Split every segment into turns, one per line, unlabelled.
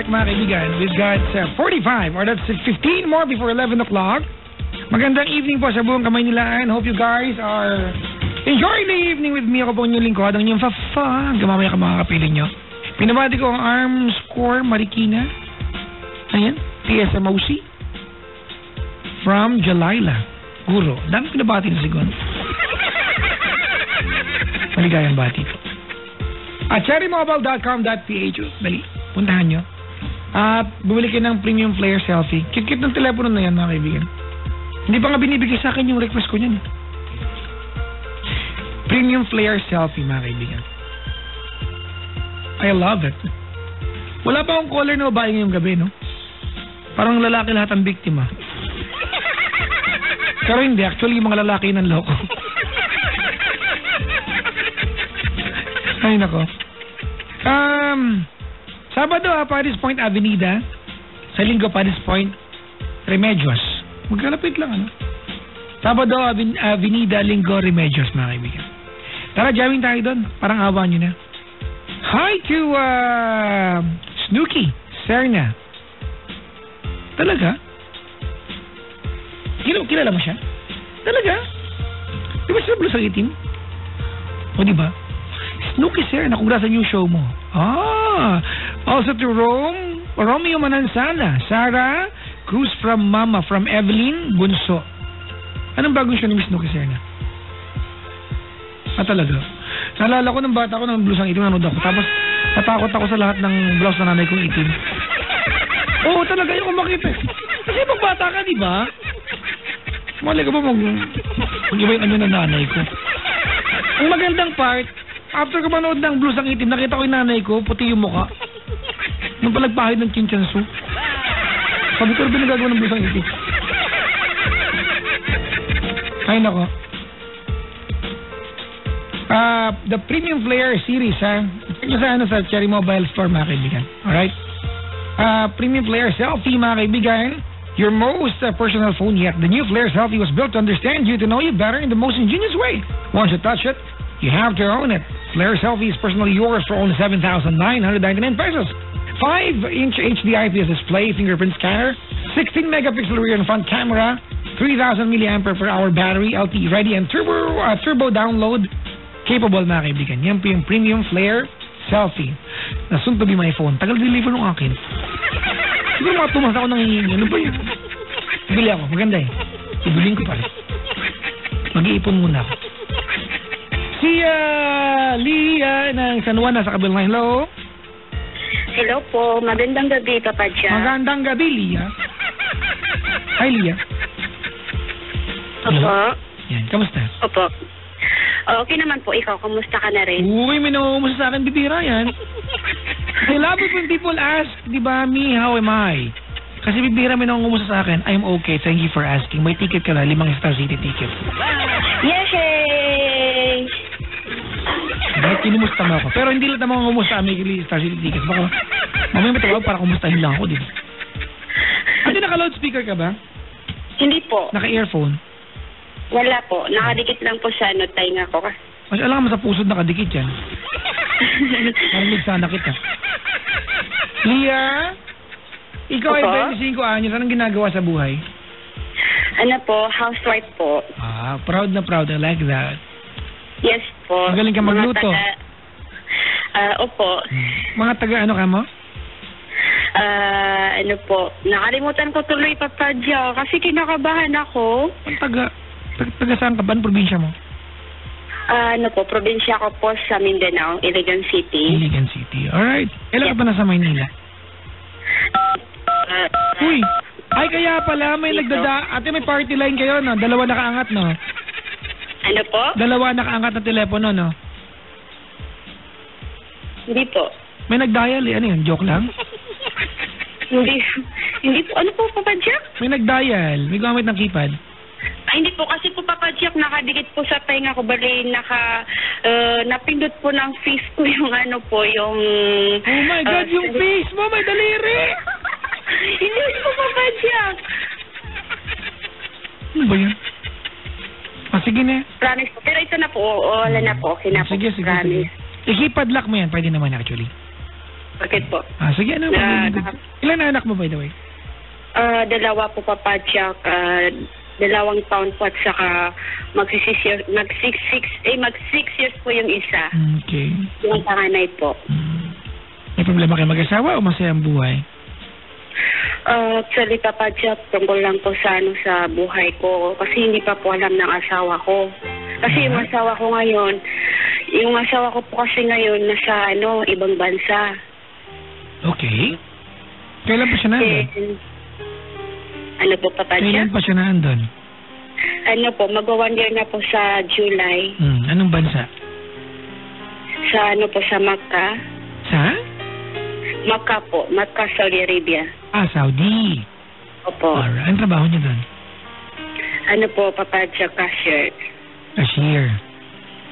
mark, mga kaibigan. We've got 45, or that's 15 more before 11 o'clock. Magandang evening po sa buong Kamaynilaan. Hope you guys are enjoying the evening with me. Ako po inyong lingkod, ang inyong fa-fa. Gamamaya ka mga kapiling nyo. Pinabati ko ang Arms Corps Marikina. Ayan, PSMOC. From Jalila, Guro. Dami pinabati na sigon. Maligayang bati po. At cherrymobile.com.ph. Dali, puntahan nyo. At bumili kayo ng premium flare selfie. Kit-kit ng telepono na yan, mga kaibigan. Hindi pa nga binibigay sa akin yung request ko niyan. Premium flare selfie, mga kaibigan. I love it. Wala pa akong caller na babae ngayong gabi, no? Parang lalaki lahat ang biktima. Pero hindi, actually yung mga lalaki ng loko. Ay, nako. Sabado, Paris Point Avenida. Sa Linggo, Paris Point Remedios. Magkalapit lang, ano? Sabado, Avenida, Linggo, Remedios, mga kaibigan. Tara, jamming tayo doon. Parang awa nyo na. Hi to Snooki Serna. Talaga? Kilala mo siya? Talaga? Di ba siya blue sa itim? O di ba? Snooki Serna, congrats sa new show mo. Also to Romeo Manansala, Sarah Cruz from Mama, from Evelyn Bunso. Anong bagong show ni Miss Snooki Serna? Talaga? Naalala ko ng bata ko ng blusang itim, nanood ako. Tapos natakot ako sa lahat ng blouse na nanay kong itim. Oo, talaga yung makita. Kasi pag bata ka, di ba? Mali ka ba mag-iba yung ano ng nanay ko? Ang magandang part, after ko manood ng blusang itim, nakita ko yung nanay ko, puti yung mukha. Nung palagpahid ng chinchansu. Sabi ko, rin nagagawa ng blusang itim. Ay, nako. The Premium Flare series, ha? Check nyo sa Cherry Mobile Store, mga kaibigan. Alright? Premium Flare Selfie, mga kaibigan. Your most personal phone yet. The new Flare Selfie was built to understand you, to know you better in the most ingenious way. Once you touch it, you have to own it. Flare Selfie is personally yours for only 7,999 pesos. 5-inch HD IPS display, fingerprint scanner, 16 megapixel rear and front camera, 3,000 mAh battery, LTE ready, and turbo download capable, mga kaibigan. Yan po yung Premium Flare Selfie na soon to be my phone. Tagal deliver nung akin. Siguro mga tumas ako nang hihingi. Ano ba yun? Bili ako. Maganda eh. Ibuling ko pa rin. Mag-iipon muna ako. Si Lia ng San Juan nasa kabilang line. Hello?
Hello po. Magandang gabi, Papa Jack.
Magandang gabi, Lia. Hi, Lia.
Opo.
Yan. Kamusta?
Opo. Okay naman po. Ikaw, kamusta ka na rin?
Uy, may namumusta sa akin. Bibira yan. I love it when people ask, di ba, me, how am I? Kasi bibira may namumusta sa akin. I'm okay. Thank you for asking. May ticket ka na. 5 Star City ticket.
Yay!
Bakit kinumusta mo ako? Pero hindi lang naman kumusta kami kay Star City tickets. Baka mamaya may tawag para kumustahin lang ako, di ba? Hindi naka-loudspeaker ka ba?
Hindi po.
Naka-earphone?
Wala po. Nakadikit lang po sa tainga ko.
Mas alam mo sa pusod nakadikit yan. Marinig sana kita. Lia, ikaw ay 25 anyos. Anong ginagawa sa buhay?
Ano po? Housewife po.
Proud na proud. I like that.
Yes po.
Magaling ka magluto.
Opo.
Mga taga ano ka mo?
Ano po? Nakalimutan ko tuloy, Papa Jack, kasi kinakabahan ako.
Ang taga saan ka ba? Anong probinsya mo?
Ano po? Probinsya ko po sa Mindanao, Iligan City.
Iligan City. Alright. Kailan ka ba nasa Maynila? Uy! Ay, kaya pala may Ate, may party line kayo, no? 2 nakaangat, no?
Ano po?
2 nakaangat na telepono, no?
Hindi po.
May nag-dial, eh. Ano yun? Joke lang?
Hindi po. Ano po, Papa Jack?
May nag-dial. May gamit ng keypad.
Ay, hindi po. Kasi po, Papa Jack, nakadikit po sa tainga ko. Bali, napindot po ng face ko yung ano po, yung...
Oh my God, yung face mo, may daliri!
Hindi po, Papa Jack.
Ano ba yan? Sige na.
Promise po. Pero ito na po. Wala na po. Okay na po.
Sige. I-keypad lock mo yan. Pwede naman actually.
Bakit po?
Sige, ano? Ilan na anak mo, by the way?
Dalawa po, Papa Jack. 2 taon po at saka mag-6 years po yung isa.
Okay.
Yung panganay po.
May problema kayo mag-asawa o masaya ang buhay?
Actually, Papa Jack, tungkol lang po sa buhay ko. Kasi hindi pa po alam ng asawa ko. Kasi yung asawa ko po kasi ngayon nasa ibang bansa.
Okay. Kailan pa siya nandun?
Ano po, Papa Jack?
Kailan pa siya nandun?
Magwa 1 year na po sa July.
Anong bansa?
Sa sa Makkah.
Sa?
Makkah po. Makkah, Saudi Arabia.
Saudi.
Opo.
Alright. Anong trabaho niya doon?
Papa Jack, cashier.
Cashier.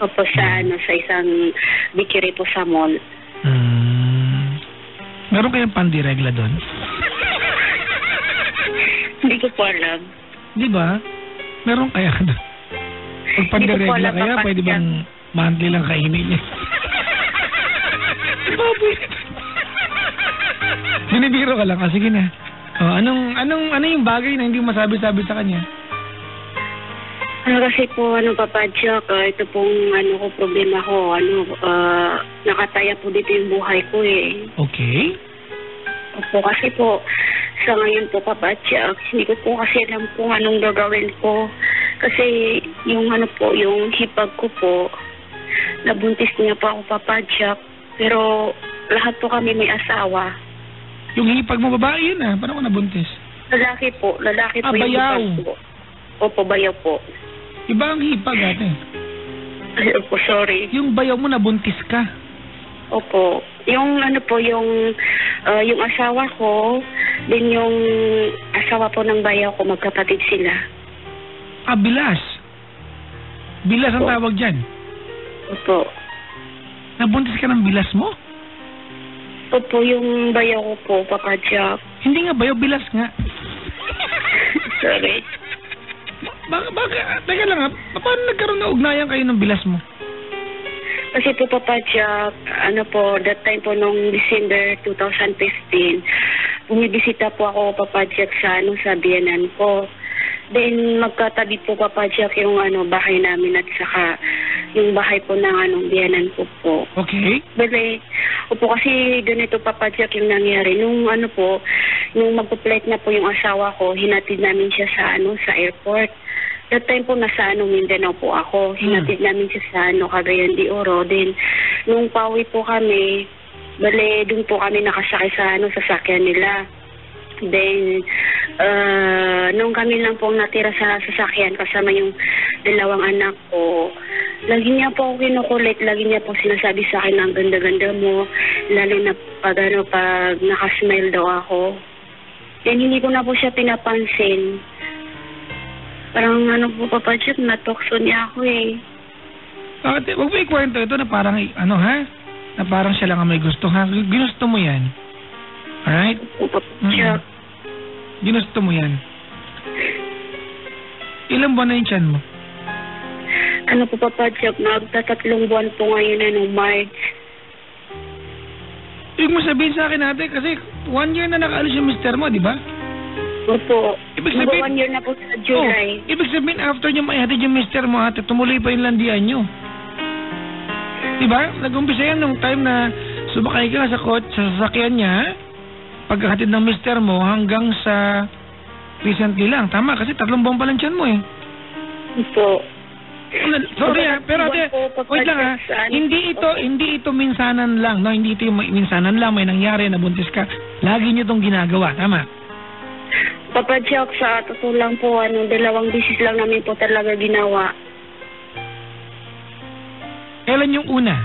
Opo, sa isang bakery po sa mall.
Meron kayong pandiregla doon?
Hindi ko po alam.
Di ba? Meron kaya doon? Pag pandiregla kaya, pwede bang monthly lang kainin niya? Sinibiro ka lang. Sige na. Ano yung bagay na hindi masabi-sabi sa kanya?
Kasi po, Papa Jack, ito pong problema ko. Nakataya po dito yung buhay ko eh.
Okay.
Opo, kasi po, sa ngayon po, Papa Jack, hindi ko po kasi alam kung anong gagawin ko. Kasi yung yung hipag ko po, nabuntis niya po ako, Papa Jack. Pero lahat po kami may asawa.
Yung hipag mo, babae yun Paano ko nabuntis?
Lalaki po yung
bayaw.
hipag ko. Opo, bayaw po.
Iba ang hipag, ate.
Opo, sorry.
Yung bayaw mo, nabuntis ka.
Opo. Yung yung asawa ko, din yung asawa po ng bayaw ko, magkapatid sila.
Bilas. Bilas ang tawag dyan.
Opo.
Nabuntis ka ng bilas mo?
Opo, yung bayaw ko po, Papa Jack.
Hindi nga bayaw, bilas nga.
Sorry.
Teka lang paano nagkaroon na ugnayan kayo ng bilas mo?
Kasi po, Papa Jack, that time po nung December 2015, bumibisita po ako, Papa Jack, sa biyanan ko. Then, magkatabi po, Papa Jack, yung bahay namin at saka yung bahay po ng biyanan ko po.
Okay.
Bale, kasi ganito, Papa Jack, yung nangyari. Nung nung magpo-flight na po yung asawa ko, hinatid namin siya sa airport. That time po nasa Mindanao po ako. Hinatid namin siya sa Cagayan de Oro. Then, nung pauwi po kami, doon po kami nakasakay sa sasakyan nila. Then, nung kami lang po natira sa sasakyan kasama yung 2 anak ko, lagi niya po ako kinukulit, lagi niya po sinasabi sa akin na ang ganda-ganda mo, lalo na pag nakasmile daw ako. Then, hindi ko na po siya pinapansin. Parang po, Papa Jack, natokso niya ako eh.
Ate, huwag mo ikwento ito na parang, na parang siya lang ang may gusto, Ginusto mo yan. Alright?
Papa Jack.
Ginusto mo yan. Ilang buwan na yung tiyan mo?
Po, Papa Jack, magta3 buwan po ngayon nung March.
Ibig mo sabihin sa akin, ate, kasi 1 year na nakaalis yung mister mo, di ba?
Opo.
Ibig sabihin,
1 year na po sa July.
Ibig sabihin, after nyo maihatid yung mister mo, ate, tumuloy pa yung landian nyo. Diba? Nag-umpisa yan nung time na sumakay ka sa sasakyan niya, pagkakatid ng mister mo hanggang sa recently lang. Tama, kasi 3 buwan pa lang tiyan mo eh.
Opo.
Sorry pero ate, wait lang hindi ito minsanan lang, no? Hindi ito yung minsanan lang, may nangyari, nabuntis ka. Lagi nyo itong ginagawa, tama?
Papa Jack, sa totoo lang po, 2 beses lang namin po talaga ginawa.
Kailan yung una?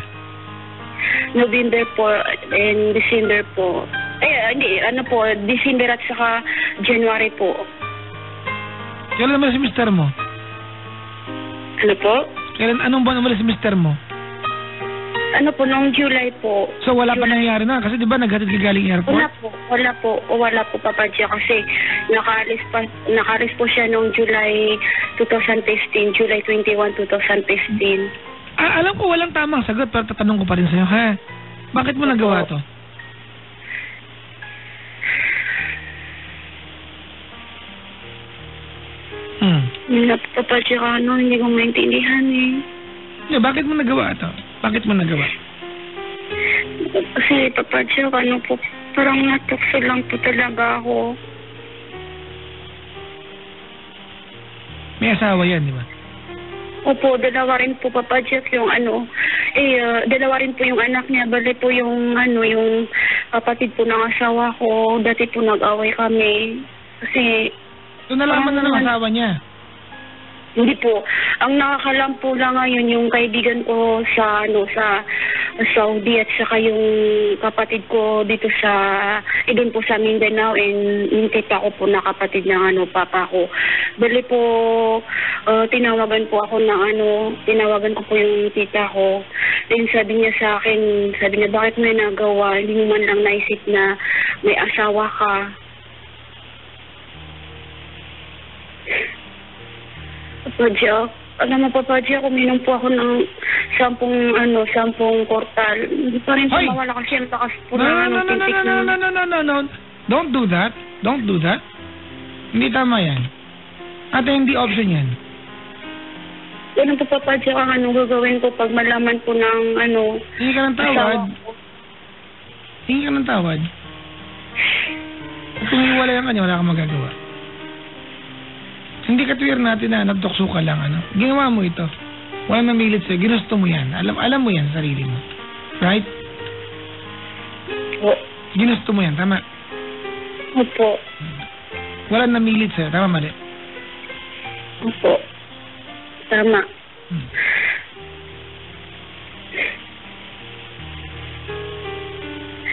November po and December po. Hindi, December at saka January po.
Kailan naman si mister mo?
Ano po?
Anong buwan naman si mister mo?
Nung July po.
So wala pa nangyari na? Kasi di ba naghatid ka galing airport?
Wala po, Papa Jack, kasi nakalis po siya nung July 2015, July 21, 2015.
Alam ko walang tamang sagot, pero tatanong ko pa rin sa'yo, ha? Bakit mo nagawa to?
Papa Jack, hindi ko maintindihan eh.
Yeah, bakit mo nagawa ito? Bakit mo nagawa?
Kasi Papa Jack, po, parang natukso lang po talaga ako.
May asawa yan, di ba?
Opo, dalawa rin po Papa Jack yung dalawa rin po yung anak niya. Bali po yung yung kapatid po ng asawa ko. Dati po nag-away kami. Kasi
So nalaman na ng asawa niya?
Hindi po. Ang nakakalam po lang ngayon yung kaibigan ko sa Saudi at saka yung kapatid ko dito sa doon po sa Mindanao and yung tita ko po na kapatid ng papa ko. Bali po tinawagan ko po yung tita ko. Then sabi niya sa akin, bakit mo nagawa? Hindi mo man lang naisip na may asawa ka. Papa Jack, alam mo Papa Jack, uminom po ako ng 10 portal. Hindi pa rin po mawala kasi ang takas po
No. Don't do that. Don't do that. Hindi tama yan. Ate, hindi option yan.
Ano po Papa Jack ang gagawin ko pag malaman po ng
Hingi ka ng tawad. Hingi ka ng tawad. Kung wala yung kanya, wala kang magagawa. Hindi ka tuwir natin na nagtukso ka lang, Ginawa mo ito. Walang namilit sa'yo. Ginusto mo yan. Alam mo yan, sarili mo. Right?
Opo.
Ginusto mo yan, tama?
Opo.
Walang namilit sa'yo, tama mali?
Opo. Tama.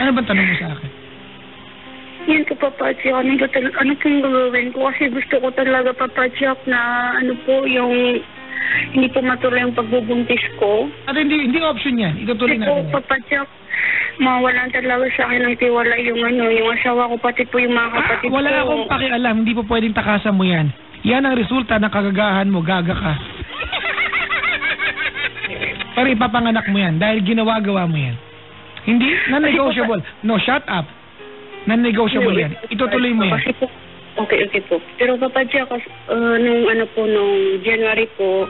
Ano ba tanong mo sa akin?
Yan po Papa Jack, ano po yung gagawin ko? Kasi gusto ko talaga Papa Jack na yung hindi po matuloy yung pagbubuntis ko.
At hindi option yan. Itutuloy natin yan.
Papa Jack, mawalan talaga sa akin ng tiwala yung asawa ko, pati po yung mga kapatid ko.
Wala akong pakialam. Hindi po pwedeng takasan mo yan. Yan ang resulta ng kagagahan mo. Gaga ka. Pero ipapanganak mo yan dahil ginawa-gawa mo yan. Hindi, non-negotiable. No, shut up. Non-negotiable yan. Itutuloy mo yan.
Okay po. Pero Papa Jack, nung January po,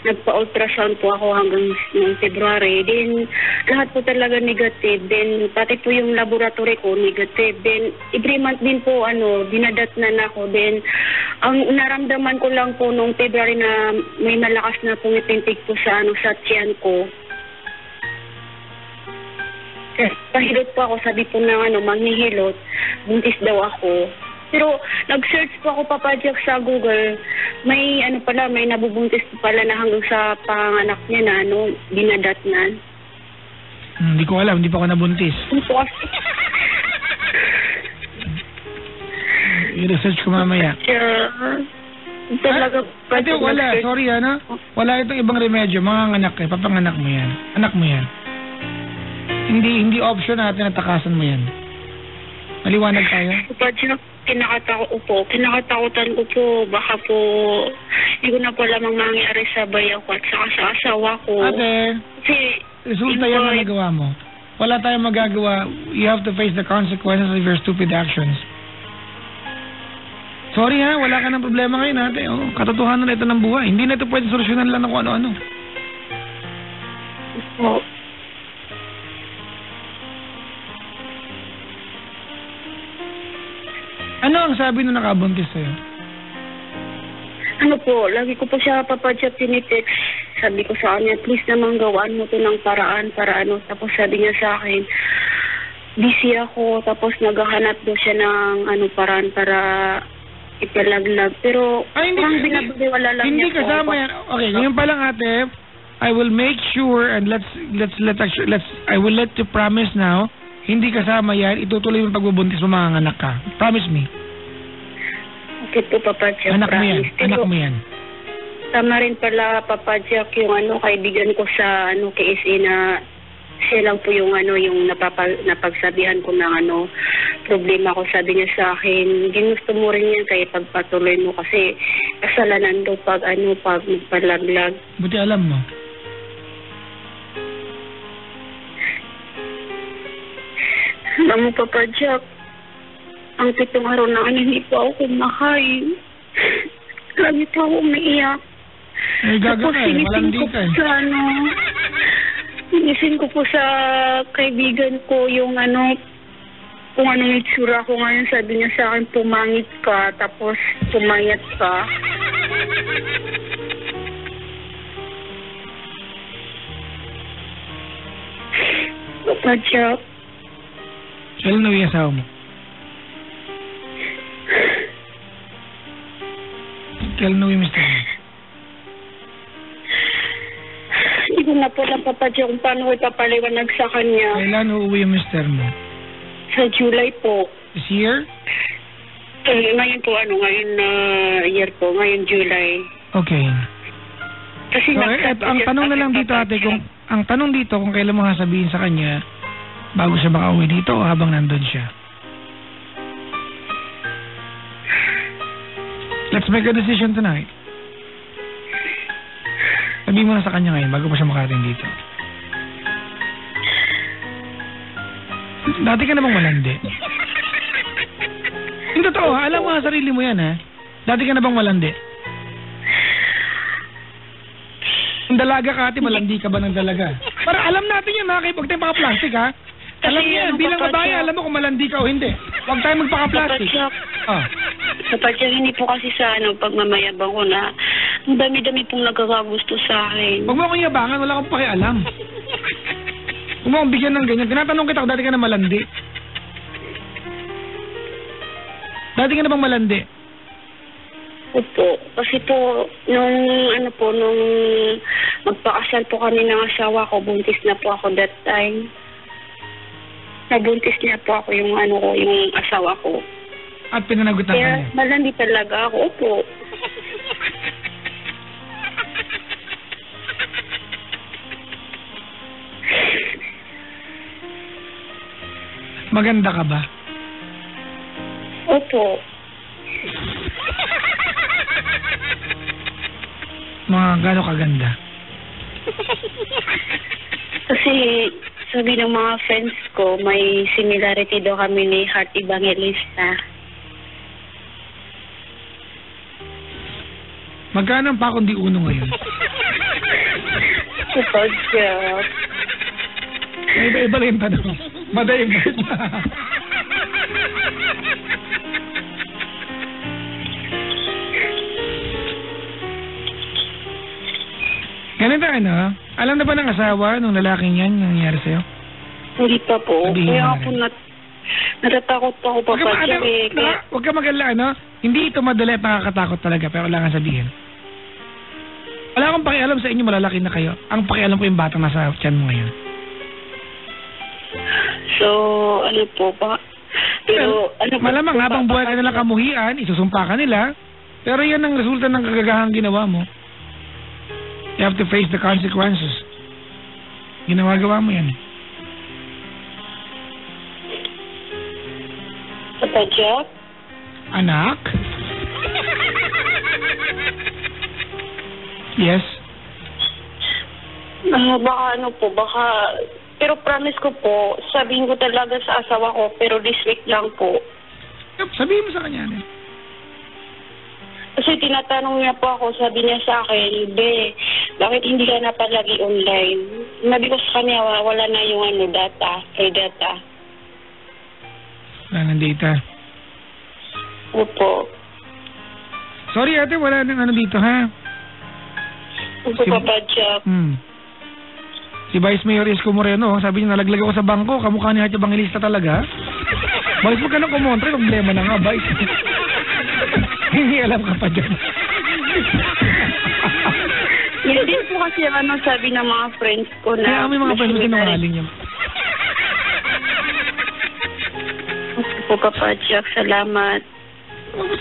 nagpa-ultrasound po ako hanggang February. Then, lahat po talaga negative. Then, pati po yung laboratory ko, negative. Then, every month din po, dinadatnan ako. Then, ang naramdaman ko lang po nung February na may malakas na pumipintig po sa tiyan ko. Pahilot po ako, sabi po ng manghihilot, buntis daw ako. Pero nag-search po ako Papa Jack sa Google, may may nabubuntis po pala na hanggang sa panganak niya na dinadatnan.
Hindi ko alam, hindi pa ako nabuntis. I-research ko mamaya.
Talaga
Ate, wala, sorry wala itong ibang remedyo, manganganak papanganak mo yan. Anak mo yan. Hindi option natin na takasan mo yan. Maliwanag tayo?
Papa Jack, kinakatakutan ko po, baka po, hindi ko na po lamang mangyari sa bayaw ko at saka sa asawa ko.
Ate, resulta yan na nagawa mo. Wala tayong magagawa. You have to face the consequences of your stupid actions. Sorry wala ka ng problema ngayon ate. Katotohanan na ito ng buhay. Hindi na ito pwede solusyonan lang ng kung ano-ano. Ano ang sabi nung nakabuntis sa'yo?
Lagi ko po siya Papa Jack tinitext. Sabi ko sa kanya, please naman gawaan mo to ng paraan para Tapos sabi niya sa akin, busy ako. Tapos naghahanap daw siya ng paraan para ipalaglag. Pero parang binabaliwala lang
hindi
niya
kasama yan. Okay, ngayon pa lang ate, I will make sure and I will let you promise now. Hindi kasama yan, itutuloy yung pagbubuntis mo, mga anak ka. Promise me.
Okay po, Papa Jack.
Anak mo yan.
Tama rin pala, Papa Jack, yung kaibigan ko sa KSA na siya lang po yung yung napagsabihan ko ng problema ko. Sabi niya sa akin, ginusto mo rin yan kaya pagpatuloy mo kasi kasalanan daw pag magpalaglag.
Buti alam mo.
Alam mo, Papa Jack, ang 7 araw na hindi po ako kumakain. lagi po ako umiiyak.
Eh, gaga
Tapos
ka eh. Malandi ka eh.
Sinisin ko po sa kaibigan ko yung kung anong itsura ko ngayon. Sabi niya sa akin, pumangit ka, tapos pumayat ka. Papa Jack.
Kailan na yung asawa mo? Kailan na yung mister mo?
Hindi ko na po napapadya kung paano ko ipapaliwanag sa kanya.
Kailan uuwi yung mister mo?
Sa July po.
This year?
Ngayon po, year po. Ngayon July.
Okay.
Kasi
So, ang tanong na lang dito ate, ang tanong dito kung kailan mo sabihin sa kanya bago siya makauwi dito o habang nandun siya. Let's make a decision tonight. Sabihin mo na sa kanya ngayon bago pa siya makarating dito. Dati ka namang malandi. Yung totoo ha, alam mo sa sarili mo yan ha. Dati ka na bang malandi? Ang dalaga ka ate, malandi ka ba ng dalaga? Para alam natin yan ha, huwag tayong paka-plastic ha. Alam niyo yan, bilang babae, alam mo kung malandi ka o hindi. Huwag tayong magpaka-plastic.
Kapag hindi po kasi sa pagmamayabang ko na ang dami-dami pong nagkakagusto sa akin.
Huwag mo akong yabangan, wala akong pakialam. Huwag mo akong bigyan ng ganyan. Tinatanong kita kung dati ka na malandi. Dati ka na bang malandi?
Opo. Kasi po, nung magpakasal po kami ng asawa ko, buntis na po ako that time. Nabuntis niya po ako yung asawa ko.
At pinanagutan ka
Kaya
niya?
malandi talaga ako. Opo.
Maganda ka ba?
Opo.
Mga gano'ng kaganda?
Kasi sabi ng mga friends ko, may similarity daw kami ni Heart Evangelista.
Magkano ang pakong di uno ngayon?
Kapag
Iba rin yung tanong. Madaling ba? Ganito alam na ba ng asawa nung lalaking yan nangyari sa'yo?
hindi pa po.
Sabihin
Kaya
mo
ako
na
natatakot pa ako pa
Huwag ka mag-alala, Hindi ito madali at nakakatakot talaga, pero kailangan sabihin. Wala akong pakialam sa inyo, malalaki na kayo. Ang pakialam ko yung batang nasa tiyan mo ngayon.
So, ano po ba? Pero,
malamang habang buhay ka nilang kamuhian, isusumpa ka nila, pero yan ang resulta ng kagagahang ginawa mo. You have to face the consequences. Ginawa-gawa mo yan.
Papa Jack?
Anak? Yes?
Baka, pero promise ko po, sabihin ko talaga sa asawa ko, pero this week lang po.
Sabihin mo sa kanya.
Kasi tinatanong niya po ako, sabi niya sa akin, bakit hindi ka na palagi online? Sabi ko sa kanya, wala na yung data, free data.
Wala ng data.
Opo.
Sorry ate, wala nang dito ha.
Opo, Papa Jack.
Si Vice Mayor Isko Moreno, sabi niya nalaglag ako sa bangko, kamukha ni Heart Evangelista talaga. Vice, wag ka nang kumontra, problema na nga, Vice. Hindi alam ka pa dyan.
Yun din po kasi sabi ng mga friends ko na...
Kaya may mga friends mo sinungaling yan.
Po, Papa Jack, salamat.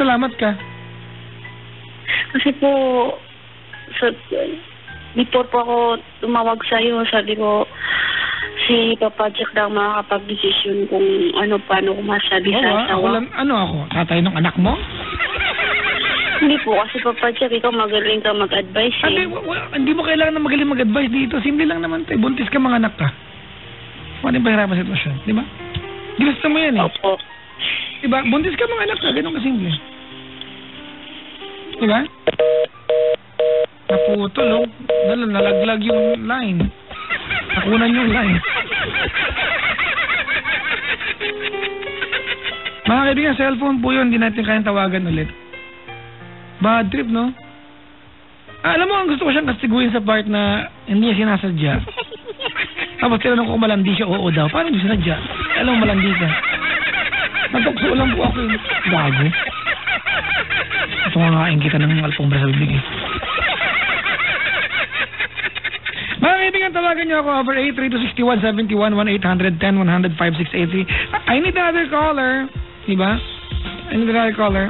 Salamat ka.
Kasi po, before po ako tumawag sa'yo, sabi ko, si Papa Jack lang makakapag-desisyon kung paano ko masabi sa asawa.
Ako? Tatay ng anak mo?
Hindi po, kasi Papa Jack, ikaw magaling ka mag-advise eh.
Hindi mo kailangan na magaling mag-advise dito. Simple lang naman tayo. Buntis ka, mga anak ka. Paano yung pahirapan sa sitwasyon? Di ba? Gusto mo yan eh.
Opo.
Diba? Buntis ka, mga anak ka. Ganun kasimple. Diba? Naputol, oh. Nalaglag yung line. Nakunan yung line. Mga kaibigan, cellphone po yun. Hindi natin kayang tawagan ulit. Bad trip, no? Alam mo, ang gusto ko siyang kastiguin sa part na hindi niya sinasadya. Tapos tinanong ko kung malandi siya, oo daw. Paano hindi sinadya? Alam mo, malandi ka. Natukso lang po ako yun. Gago. Ito nga ngain kita ng alpombra sa bibig eh. Mga kaibigan, tawagan niyo ako over 832-6171, 1-800-10-100-5683. I need another caller. Diba? I need another caller.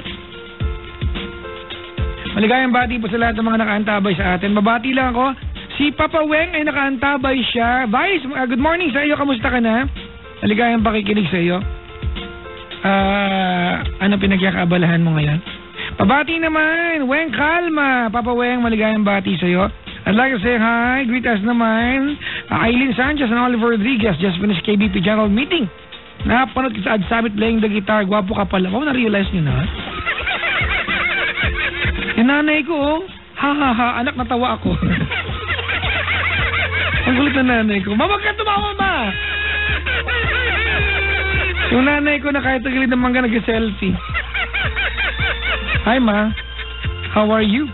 Maligayang bati po sa lahat ng mga nakaantabay sa atin. Babati lang ako. Si Papa Weng ay nakaantabay siya. Vice, good morning sa iyo. Kamusta ka na? Maligayang pakikinig sa iyo. Ano pinagyakabalahan mo ngayon? Pabati naman. Weng Kalma. Papa Weng, maligayang bati sa iyo. I'd like to say hi. Greet us naman. Aileen Sanchez and Oliver Rodriguez just finished KBP General Meeting. Napanood kita sa Ad Summit playing the guitar. Gwapo ka pala. Oh, na-realize nyo na. Yung nanay ko, oh. Ha, anak, natawa ako. Ang gulit na nanay ko. Mama, ka tumawa, ma! Yung nanay ko na kahit tagilid ng mangga nag-selfie. Hi, ma. How are you?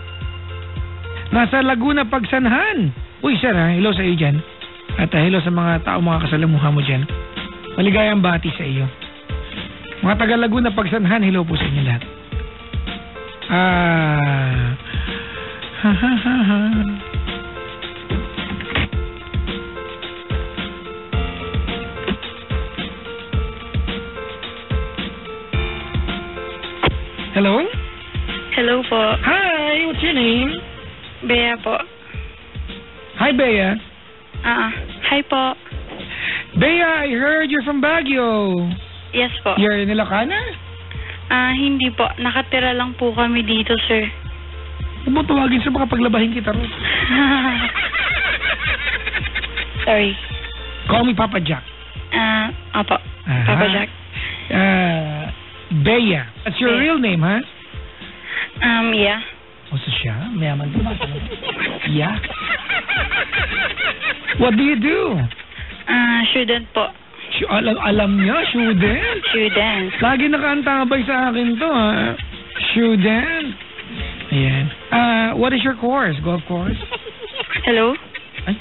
Nasa Laguna, Pagsanhan. Uy, sir, ha? Hello sa iyo dyan. At hello sa mga tao, mga kasalamuha mo dyan. Maligayang bati sa iyo. Mga taga Laguna, Pagsanhan, hello po sa inyo lahat. Hello?
Hello po.
Hi, what's your name?
Bea po.
Hi, Bea.
Hi po.
Bea, I heard you're from Baguio.
Yes po.
You're in Ilocana?
Hindi po. Nakatira lang po kami dito, sir.
Huwag mo tawagin sa makapaglabahin kita ron.
Sorry.
Call me Papa Jack.
Opo. Papa Jack.
Bea. That's your real name, ha?
Yeah.
O so siya? Mayaman din. Yeah. What do you do?
Student po.
Alam niya, student?
Student.
Lagi nakaantabay sa akin to, ha? Student. Ayan. What is your course? Golf course?
Hello?
Ay?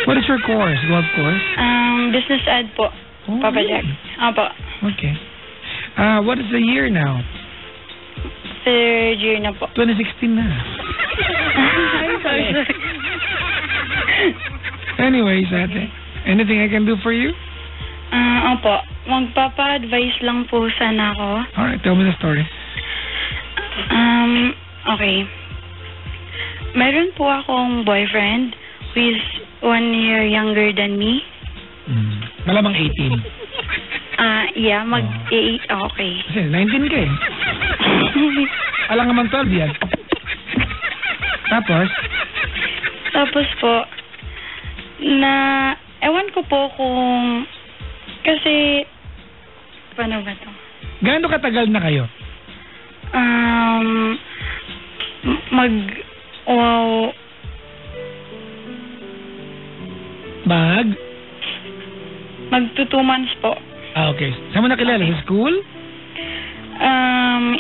What is your course? Golf course?
Business ed po.
Oh,
Papa
really?
Jack. Opo.
Okay. What is the year now?
Third year na po.
2016 na.
I'm sorry.
Anyways, ate. Anything I can do for you?
Opo. Magpapa-advise lang po sana ako.
Alright, tell me the story.
Okay. Meron po akong boyfriend who is 1 year younger than me.
Malamang 18.
Yeah, mag-8. Okay.
Kasi 19 ka eh. Alang naman 12 yan. Tapos?
Tapos po, ewan ko po kung, kasi, paano ba to?
Gaano katagal na kayo?
Magto 2 months po.
Okay. Saan mo nakilala? Sa school?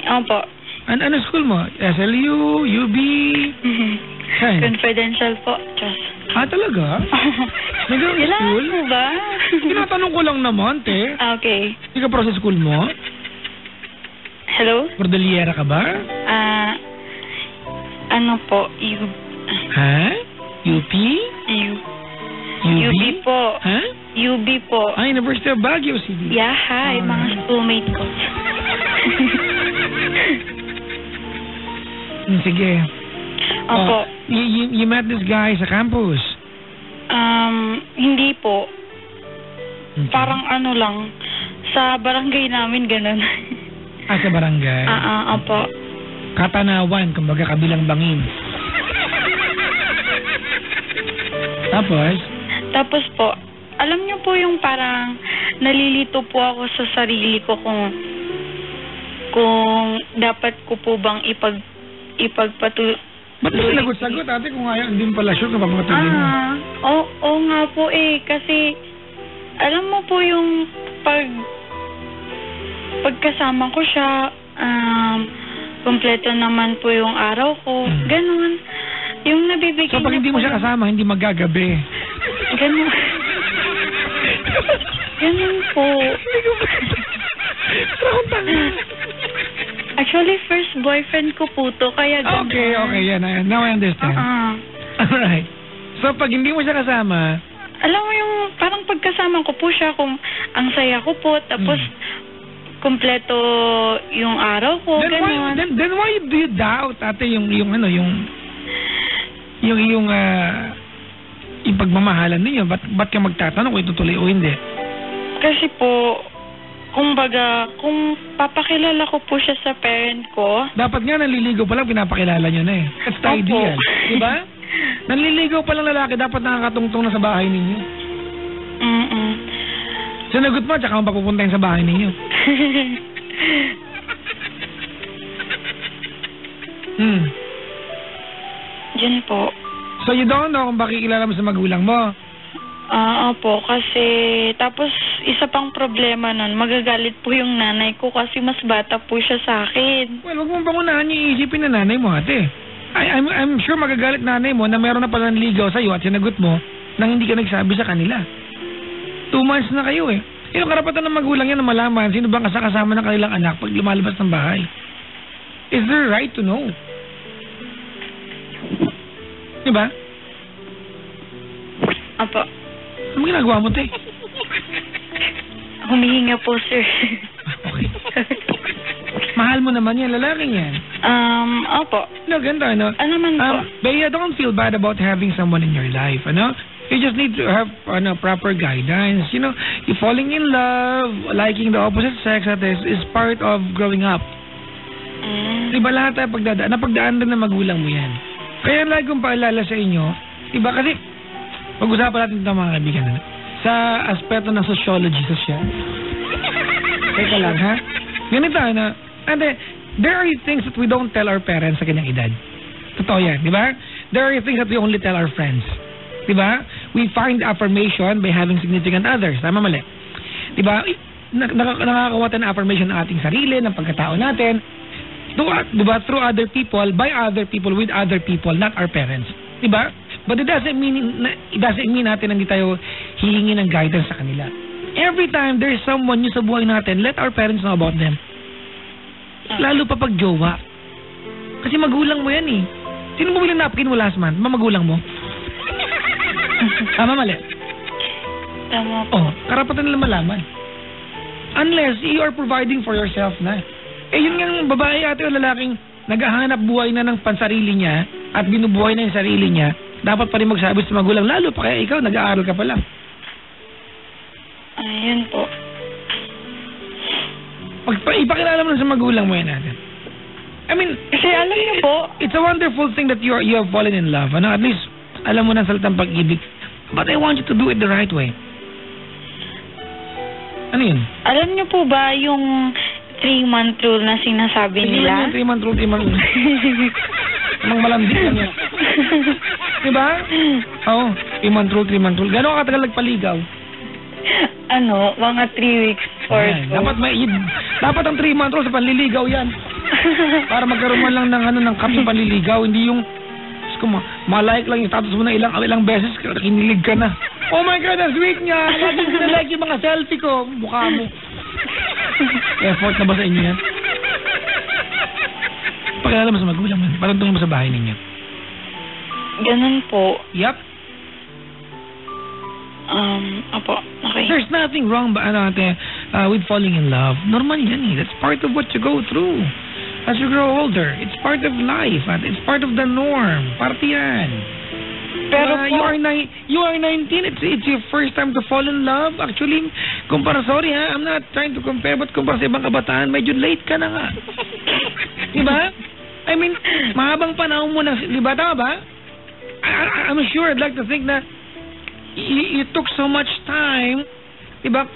Opo.
Ano school mo? SLU? UB? Saan?
Confidential po. Diyos.
Talaga? Nagawang school?
Kailangan po ba?
Tinatanong ko lang naman, te.
Okay.
Hindi ka para sa school mo?
Hello?
Cordillera ka ba?
Ano po?
Ha? UP?
UB po.
Ha?
UB po.
University of Baguio City.
Yeah, hi. Mga schoolmate ko.
Sige.
Opo.
You met this guy sa campus?
Hindi po.
Okay.
Parang ano lang. Sa barangay namin, ganun.
Sa barangay?
Opo.
Katanawan, kumbaga kabilang bangin. Tapos
po, alam niyo po yung parang nalilito po ako sa sarili ko kung kung dapat ko po bang ipagpatuloy.
Ba't mo sinagot-sagot, ate, kung ayaw, hindi mo pala sure kung papatuloy mo?
Oo nga po kasi alam mo po yung pagkasama ko siya, kompleto naman po yung araw ko, ganun. Yung nabibigay
So, pag hindi mo siya kasama, hindi magagabi.
Ganun. Ganun po. Actually, first boyfriend ko po to, kaya ganun.
Okay, yan. Now I understand. Alright. So, pag hindi mo siya kasama,
alam mo yung parang pagkasama ko po siya, kung ang saya ko po, tapos kompleto yung araw ko, ganun.
Then why do you doubt, ate, yung pagmamahalan ninyo? Ba't ka magtatanong kung itutuloy o hindi?
Kasi po, kumbaga, kung papakilala ko po siya sa parent ko. Dapat
nga nanliligaw pa lang, pinapakilala nyo na eh. That's the idea. Diba? Nanliligaw pa lang lalaki, dapat nakakatungtong na sa bahay ninyo. Sinagot mo, tsaka mo papupuntahin sa bahay ninyo.
Diyan po.
So you don't know kung pakikilala mo sa magulang mo?
Opo, kasi tapos isa pang problema nun, magagalit po yung nanay ko kasi mas bata po siya sa akin.
Well, wag mong pangunahan yung iisipin na nanay mo, ate. I'm sure magagalit nanay mo na meron na palang ligaw sa'yo at sinagot mo nang hindi ka nagsabi sa kanila. 2 months na kayo eh. Yung karapatan ng magulang yan na malaman sino bang kasama ng kanilang anak pag lumalabas ng bahay. Is their right to know? Diba?
Opo.
Ano ginagawa mo, te?
Humihinga po, sir.
Okay. Mahal mo naman yan, lalaking yan.
Opo.
No, ganda, no?
Ano man po?
But don't feel bad about having someone in your life, ano? You just need to have proper guidance. You know, you falling in love, liking the opposite sex, that is part of growing up. Diba lahat tayo napagdaan din ng magulang mo yan. Kaya lagi kong paalala sa inyo, diba kasi, pag-usapan natin ito mga kaibigan, sa aspeto ng sociology, social. Teka lang, ha? Ganito, and there are things that we don't tell our parents sa kanyang edad. Totoo yan, di ba? There are things that we only tell our friends. Di ba? We find affirmation by having significant others. Tama, mali? Di ba? Nakakakuha tayo ng affirmation ng ating sarili, ng pagkatao natin. Di ba? Through other people, by other people, with other people, not our parents. Di ba? But it doesn't mean natin hindi tayo hihingi ng guidance sa kanila. Every time there's someone new sa buhay natin, let our parents know about them. Lalo pa pag jowa. Kasi magulang mo yan eh. Sino bumili ng napkin mo last month? Magulang mo? Tama, mali?
Tama po.
Oh, karapatan nila malaman. Unless you are providing for yourself na. Eh yun nga babae ate o lalaking naghahanap buhay na ng pansarili niya at binubuhay na yung sarili niya, dapat pa rin magsabi sa magulang, lalo pa kaya ikaw, nag-aaral ka pa lang.
Ayun po.
Ipakilala mo na sa magulang mo yan natin. I mean,
kasi alam niyo po,
it's a wonderful thing that you have fallen in love. Ano? At least, alam mo na salitang pag-ibig. But I want you to do it the right way. Ano yun?
Alam niyo po ba yung 3-month rule na sinasabi nila?
3-month rule. Anong malamdik lang yan. Diba? Oo. 3-month rule. Gano'n katagal nagpaligaw?
Mga 3 weeks or so.
Dapat ang 3-month rule sa panliligaw yan. Para magkaroon man lang ng kami panliligaw. Hindi yung malike lang yung status mo na ilang beses, kinilig ka na. Oh my God, ang sweet niya. Lagi sinalike yung mga selfie ko. Mukha mo. Effort na ba sa inyo yan? Pakilala mo sa magulang mo. Parantungin mo sa bahay ninyo.
Ganun po.
Yup.
Opo. Okay.
There's nothing wrong with falling in love. Normal yan eh. That's part of what you go through. As you grow older, it's part of life. At it's part of the norm. Parte yan. Pero you are 19. It's your first time to fall in love. Actually, sorry ha, I'm not trying to compare, but kumpara sa ibang kabataan, medyo late ka na nga. Diba? I mean, mahabang panahon mo na, diba? Tama ba? I'm sure I'd like to think na you took so much time, diba?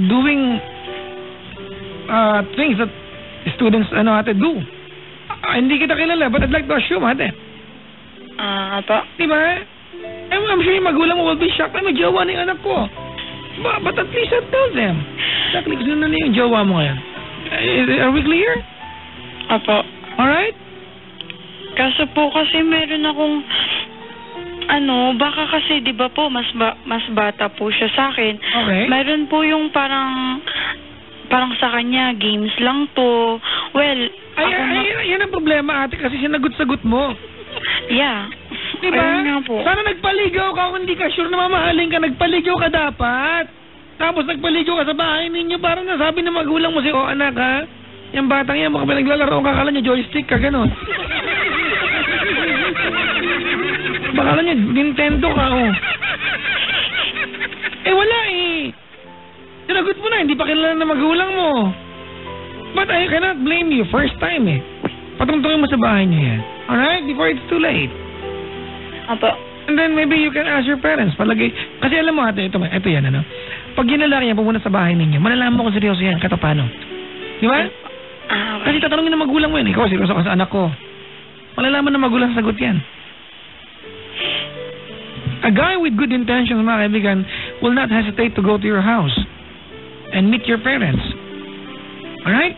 Doing things that students ate do. Hindi kita kilala, but I'd like to assume, ate.
Apo.
Diba? I'm sure yung magulang mo will be shocked. Ay, may jowa na yung anak ko. But at least I tell them. Exactly, gusto na yung jowa mo ngayon. Are we clear?
Apo.
Alright?
Kaso po kasi meron akong baka kasi 'di ba po mas bata po siya sa akin.
Okay.
Meron po yung parang sa kanya games lang to. Well,
yan ang problema, ate, kasi sinagot-sagot mo.
Yeah.
Diba?
Ayun nga po.
Sana nagpaligaw ka kung hindi ka sure na mamahalin ka. Nagpaligaw ka dapat. Tapos nagpaligaw ka sa bahay ninyo. Parang nasabi ng magulang mo anak ha. Yung batang yan, baka naglalaro ka, kala niya joystick ka, gano'n. Baka kala niya Nintendo ka, wala Sinagot mo na, hindi pa kilala na magulang mo. But I cannot blame you. First time Patungtungin mo sa bahay niyo yan. Alright? Before it's too late.
Apo.
And then maybe you can ask your parents. Kasi alam mo ate, ito yan Pag ginalaki yan, pumunta sa bahay ninyo, malalaman mo kung seryoso yan, katapano. Di ba?
Okay.
Kasi tatanungin ng magulang mo yan, ikaw seryoso ka sa anak ko. Malalaman ng magulang sagot yan. A guy with good intentions, mga kaibigan, will not hesitate to go to your house and meet your parents. Alright?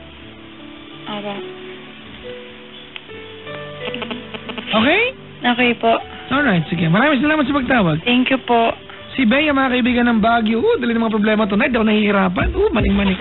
Apo.
Okay?
Okay po.
Alright, sige. Maraming salamat sa pagtawag.
Thank you po.
Si Bea, mga kaibigan ng Baguio. Dali ng mga problema tonight. Daw nahihirapan. Maling-manik.